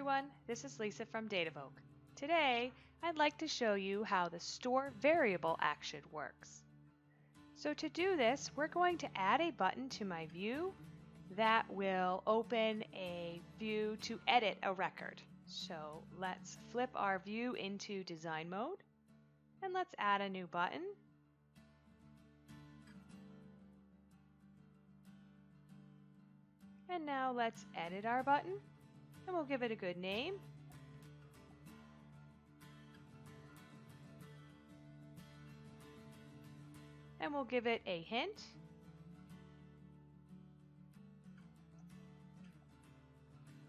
everyone, this is Lisa from DataVoke. Today, I'd like to show you how the store variable action works. So to do this, we're going to add a button to my view that will open a view to edit a record. So let's flip our view into design mode and let's add a new button. And now let's edit our button. And we'll give it a good name. And we'll give it a hint.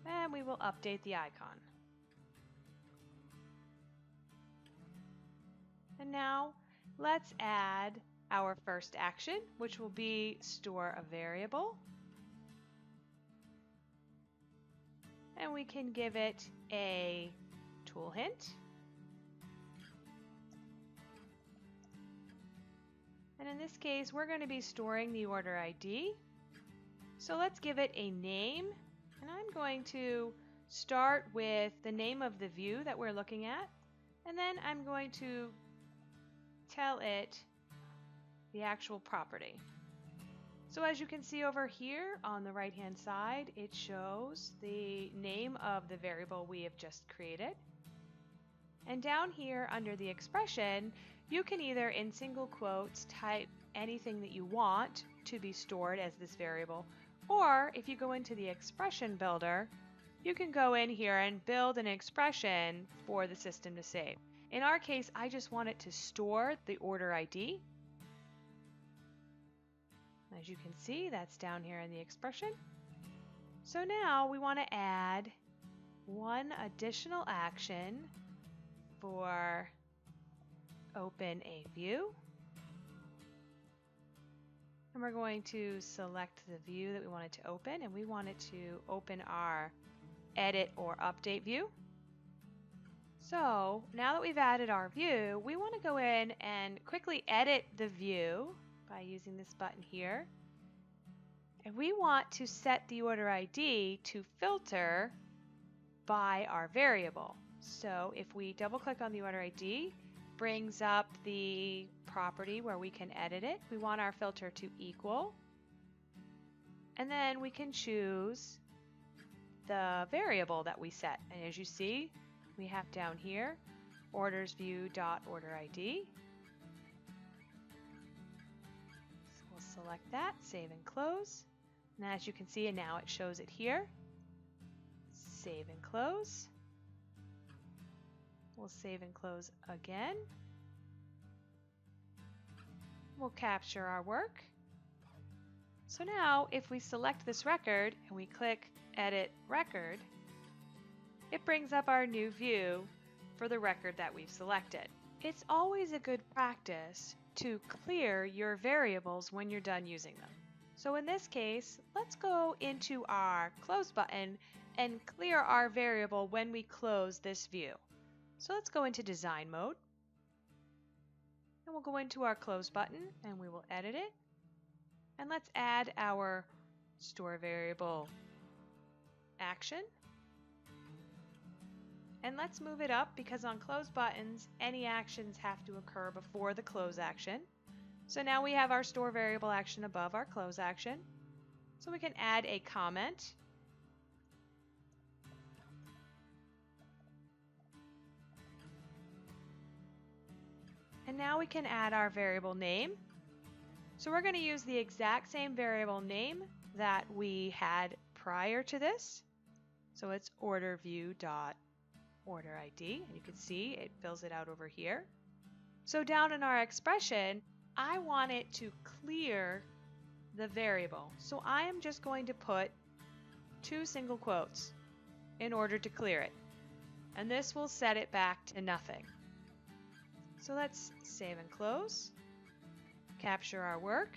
And we will update the icon. And now let's add our first action, which will be store a variable. And we can give it a tool hint. And in this case, we're going to be storing the order ID. So let's give it a name. And I'm going to start with the name of the view that we're looking at. And then I'm going to tell it the actual property. So as you can see over here on the right hand side, it shows the name of the variable we have just created. And down here under the expression, you can either in single quotes type anything that you want to be stored as this variable, or if you go into the expression builder, you can go in here and build an expression for the system to save. In our case, I just want it to store the order ID. As you can see, that's down here in the expression. So now we want to add one additional action for open a view. And we're going to select the view that we want it to open, and we want it to open our edit or update view. So now that we've added our view, we want to go in and quickly edit the view by using this button here. And we want to set the order ID to filter by our variable. So if we double click on the order ID, brings up the property where we can edit it. We want our filter to equal. And then we can choose the variable that we set. And as you see, we have down here orders view dot order ID. Select that, save and close. And as you can see, and now it shows it here. Save and close. We'll save and close again. We'll capture our work. So now if we select this record and we click Edit Record, it brings up our new view for the record that we've selected. It's always a good practice to clear your variables when you're done using them. So in this case, let's go into our close button and clear our variable when we close this view. So let's go into design mode. And we'll go into our close button and we will edit it. And let's add our store variable action. And let's move it up because on close buttons, any actions have to occur before the close action. So now we have our store variable action above our close action. So we can add a comment. And now we can add our variable name. So we're going to use the exact same variable name that we had prior to this. So it's order view dot order ID, and you can see it fills it out over here. So down in our expression, I want it to clear the variable. So I am just going to put 2 single quotes in order to clear it. And this will set it back to nothing. So let's save and close, capture our work.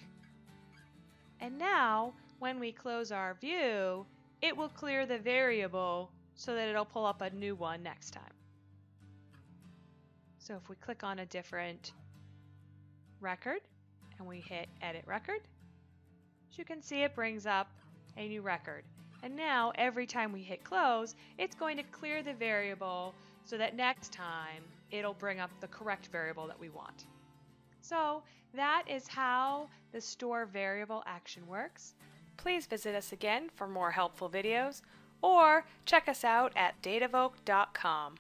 And now when we close our view, it will clear the variable so that it'll pull up a new one next time. So if we click on a different record and we hit edit record, as you can see, it brings up a new record. And now every time we hit close, it's going to clear the variable so that next time it'll bring up the correct variable that we want. So that is how the store variable action works. Please visit us again for more helpful videos, or check us out at DataVoke.com.